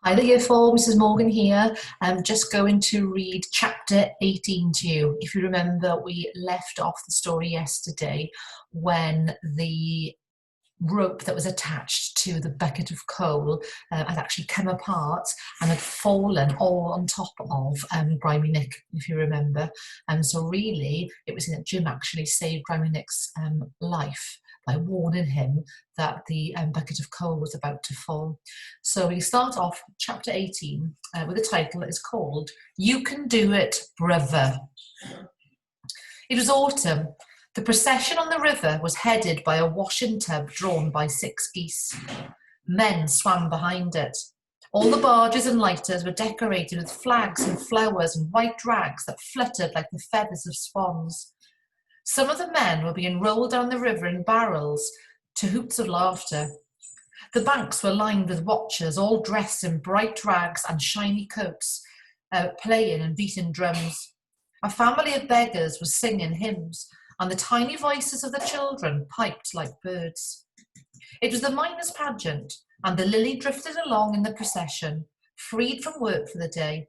Hi there, Year 4, Mrs. Morgan here. I'm just going to read chapter 18 to you. If you remember, we left off the story yesterday when the rope that was attached to the bucket of coal had actually come apart and had fallen all on top of Grimy Nick, if you remember. So really, it was that Jim actually saved Grimy Nick's life by warning him that the bucket of coal was about to fall. So we start off chapter 18 with a title that is called You Can Do It, Brother. It was autumn. The procession on the river was headed by a washing tub drawn by 6 geese. Men swam behind it. All the barges and lighters were decorated with flags and flowers and white rags that fluttered like the feathers of swans. Some of the men were being rolled down the river in barrels to hoots of laughter. The banks were lined with watchers, all dressed in bright rags and shiny coats, playing and beating drums. A family of beggars was singing hymns, and the tiny voices of the children piped like birds. It was the miners' pageant, and the Lily drifted along in the procession, freed from work for the day.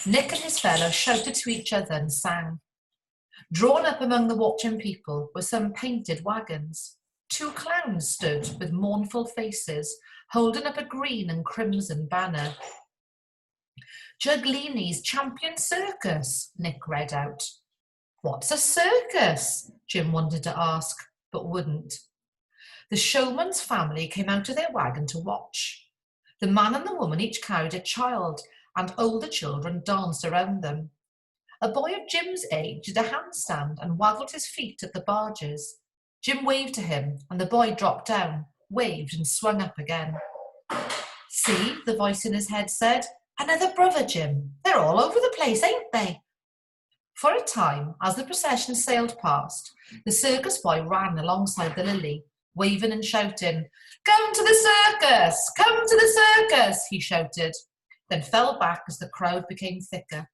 Nick and his fellows shouted to each other and sang. Drawn up among the watching people were some painted wagons. 2 clowns stood with mournful faces, holding up a green and crimson banner. Juglini's Champion Circus, Nick read out. What's a circus? Jim wanted to ask, but wouldn't. The showman's family came out of their wagon to watch. The man and the woman each carried a child, and older children danced around them. A boy of Jim's age did a handstand and waggled his feet at the barges. Jim waved to him, and the boy dropped down, waved and swung up again. See, the voice in his head said, another brother, Jim. They're all over the place, ain't they? For a time, as the procession sailed past, the circus boy ran alongside the Lily, waving and shouting, Come to the circus! Come to the circus! He shouted, then fell back as the crowd became thicker.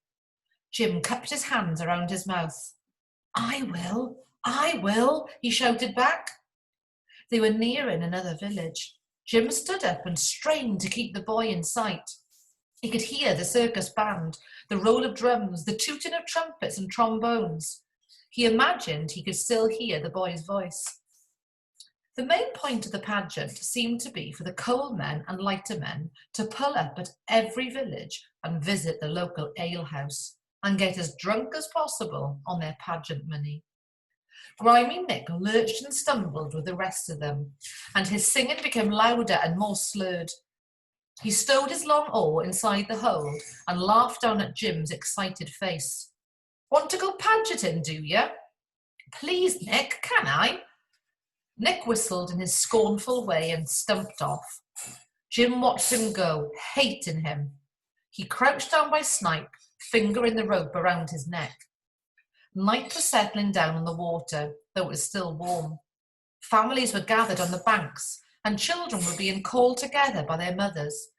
Jim cupped his hands around his mouth. I will, he shouted back. They were nearing another village. Jim stood up and strained to keep the boy in sight. He could hear the circus band, the roll of drums, the tooting of trumpets and trombones. He imagined he could still hear the boy's voice. The main point of the pageant seemed to be for the coal men and lighter men to pull up at every village and visit the local alehouse and get as drunk as possible on their pageant money. Grimy Nick lurched and stumbled with the rest of them, and his singing became louder and more slurred. He stowed his long oar inside the hold and laughed down at Jim's excited face. Want to go pageanting, do you? Please, Nick, can I? Nick whistled in his scornful way and stumped off. Jim watched him go, hating him. He crouched down by Snipe, fingering the rope around his neck. Night was settling down on the water, though it was still warm. Families were gathered on the banks, and children were being called together by their mothers.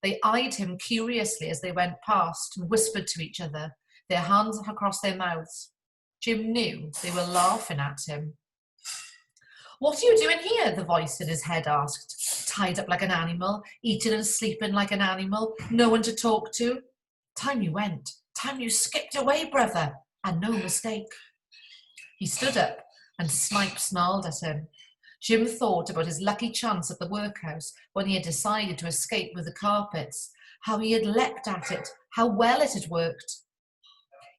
They eyed him curiously as they went past and whispered to each other, their hands across their mouths. Jim knew they were laughing at him. What are you doing here? The voice in his head asked. Tied up like an animal, eating and sleeping like an animal, no one to talk to. Time you went, time you skipped away, brother, and no mistake. He stood up and Snipe snarled at him. Jim thought about his lucky chance at the workhouse when he had decided to escape with the carpets, how he had leapt at it, how well it had worked.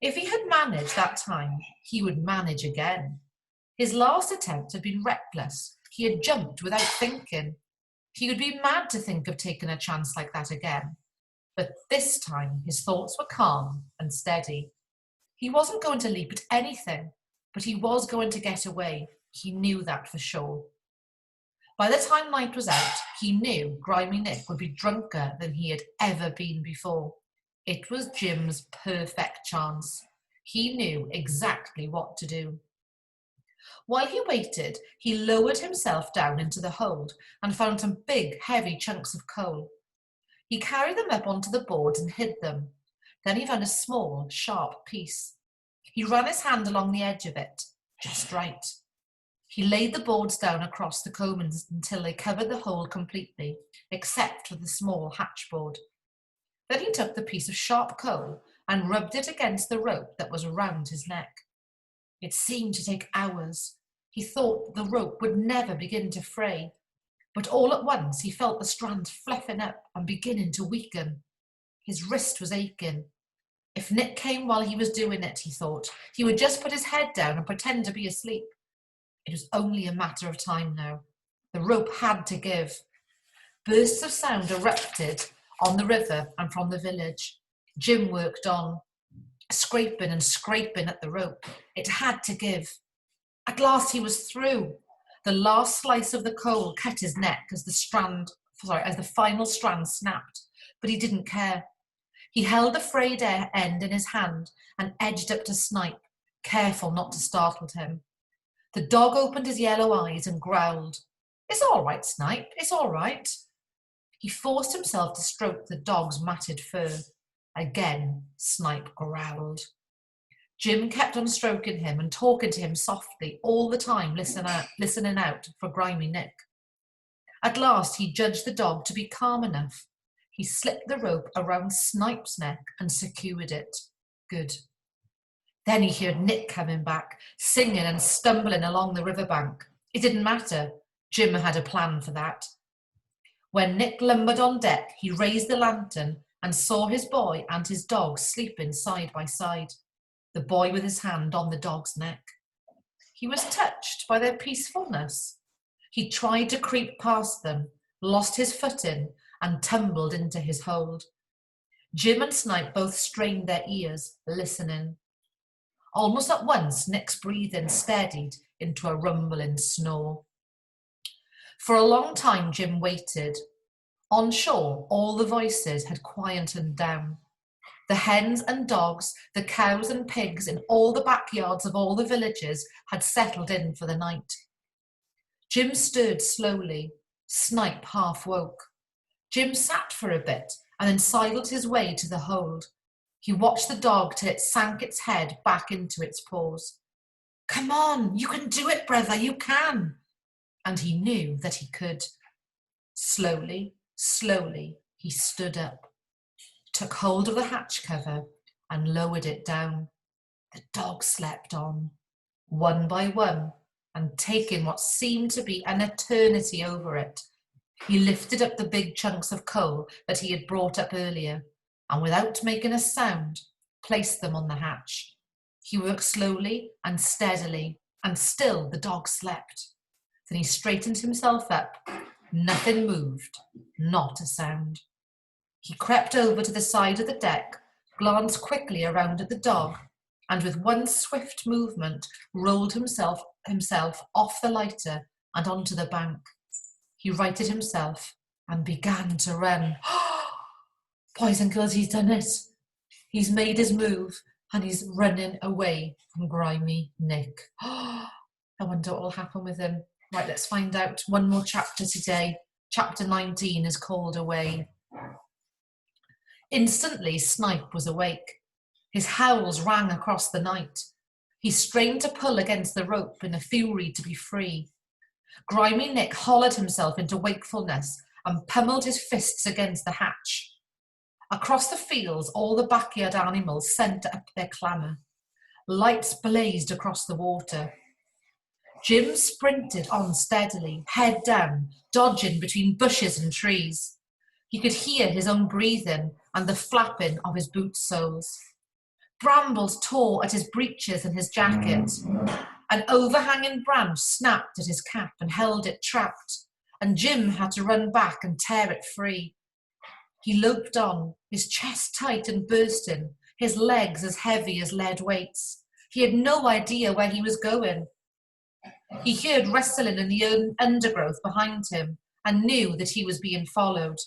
If he had managed that time, he would manage again. His last attempt had been reckless. He had jumped without thinking. He would be mad to think of taking a chance like that again. But this time his thoughts were calm and steady. He wasn't going to leap at anything, but he was going to get away. He knew that for sure. By the time night was out, he knew Grimy Nick would be drunker than he had ever been before. It was Jim's perfect chance. He knew exactly what to do. While he waited, he lowered himself down into the hold and found some big, heavy chunks of coal. He carried them up onto the boards and hid them. Then he found a small, sharp piece. He ran his hand along the edge of it, just right. He laid the boards down across the combings until they covered the hole completely, except for the small hatchboard. Then he took the piece of sharp coal and rubbed it against the rope that was around his neck. It seemed to take hours. He thought the rope would never begin to fray, but all at once he felt the strands fluffing up and beginning to weaken. His wrist was aching. If Nick came while he was doing it, he thought, he would just put his head down and pretend to be asleep. It was only a matter of time now. The rope had to give. Bursts of sound erupted on the river and from the village. Jim worked on, scraping and scraping at the rope. It had to give. At last he was through. The last slice of the coal cut his neck as the final strand snapped, but he didn't care. He held the frayed end in his hand and edged up to Snipe, careful not to startle him. The dog opened his yellow eyes and growled. "It's all right, Snipe, it's all right." He forced himself to stroke the dog's matted fur. Again, Snipe growled. Jim kept on stroking him and talking to him softly all the time, listening out for Grimy Nick. At last he judged the dog to be calm enough. He slipped the rope around Snipe's neck and secured it. Good. Then he heard Nick coming back, singing and stumbling along the riverbank. It didn't matter. Jim had a plan for that. When Nick lumbered on deck, he raised the lantern and saw his boy and his dog sleeping side by side, the boy with his hand on the dog's neck. He was touched by their peacefulness. He tried to creep past them, lost his footing, and tumbled into his hold. Jim and Snipe both strained their ears, listening. Almost at once, Nick's breathing steadied into a rumbling snore. For a long time, Jim waited. On shore, all the voices had quietened down. The hens and dogs, the cows and pigs in all the backyards of all the villages had settled in for the night. Jim stirred slowly. Snipe half woke. Jim sat for a bit and then sidled his way to the hold. He watched the dog till it sank its head back into its paws. "Come on, you can do it, brother, you can." And he knew that he could. Slowly, slowly, he stood up, took hold of the hatch cover and lowered it down. The dog slept on, one by one, and taking what seemed to be an eternity over it, he lifted up the big chunks of coal that he had brought up earlier, and without making a sound, placed them on the hatch. He worked slowly and steadily, and still the dog slept. Then he straightened himself up. Nothing moved, not a sound. He crept over to the side of the deck, glanced quickly around at the dog, and with one swift movement rolled himself off the lighter and onto the bank. He righted himself and began to run. Boys and girls, he's done it. He's made his move and he's running away from Grimy Nick. I wonder what will happen with him. Right, let's find out. One more chapter today. Chapter 19 is called Away. Instantly, Snipe was awake. His howls rang across the night. He strained to pull against the rope in a fury to be free. Grimy Nick hollered himself into wakefulness and pummeled his fists against the hatch. Across the fields, all the backyard animals sent up their clamour. Lights blazed across the water. Jim sprinted on steadily, head down, dodging between bushes and trees. He could hear his own breathing and the flapping of his boot soles. Brambles tore at his breeches and his jacket. An overhanging branch snapped at his cap and held it trapped, and Jim had to run back and tear it free. He loped on, his chest tight and bursting, his legs as heavy as lead weights. He had no idea where he was going. He heard rustling in the undergrowth behind him and knew that he was being followed.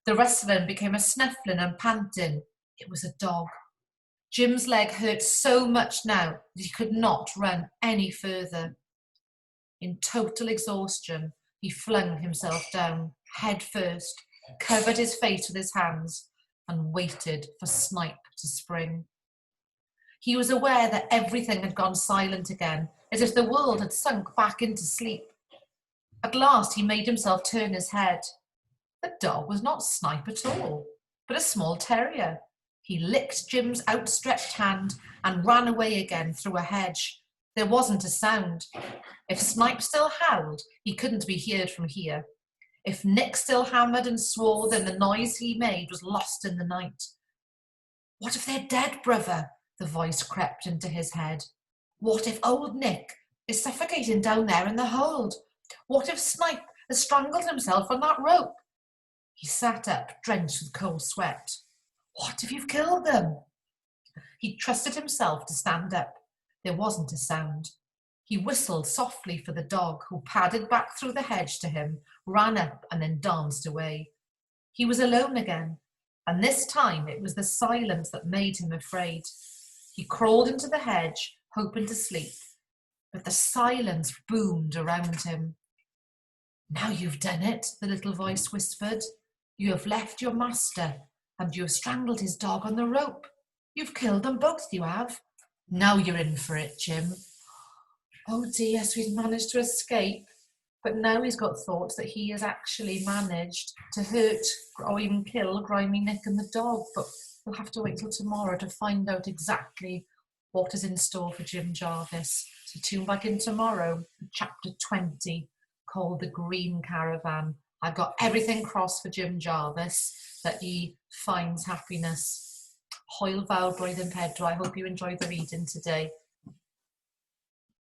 The rustling became a snuffling and panting. It was a dog. Jim's leg hurt so much now that he could not run any further. In total exhaustion, he flung himself down, head first, covered his face with his hands, and waited for Snipe to spring. He was aware that everything had gone silent again as if the world had sunk back into sleep. At last he made himself turn his head. The dog was not Snipe at all, but a small terrier. He licked Jim's outstretched hand and ran away again through a hedge. There wasn't a sound. If Snipe still howled, he couldn't be heard from here. If Nick still hammered and swore, then the noise he made was lost in the night. What if they're dead, brother? The voice crept into his head. What if old Nick is suffocating down there in the hold? What if Snipe has strangled himself on that rope? He sat up, drenched with cold sweat. What if you've killed them? He trusted himself to stand up. There wasn't a sound. He whistled softly for the dog, who padded back through the hedge to him, ran up and then danced away. He was alone again, and this time it was the silence that made him afraid. He crawled into the hedge, hoping to sleep, but the silence boomed around him. Now you've done it, the little voice whispered. You have left your master, and you have strangled his dog on the rope. You've killed them both, you have. Now you're in for it, Jim. Oh dear, so he's managed to escape. But now he's got thoughts that he has actually managed to hurt or even kill Grimy Nick and the dog. But we'll have to wait till tomorrow to find out exactly what is in store for Jim Jarvis. So tune back in tomorrow, chapter 20, called The Green Caravan. I've got everything crossed for Jim Jarvis, that he finds happiness. Hwyl fawr blwyddyn pedro. I hope you enjoyed the reading today.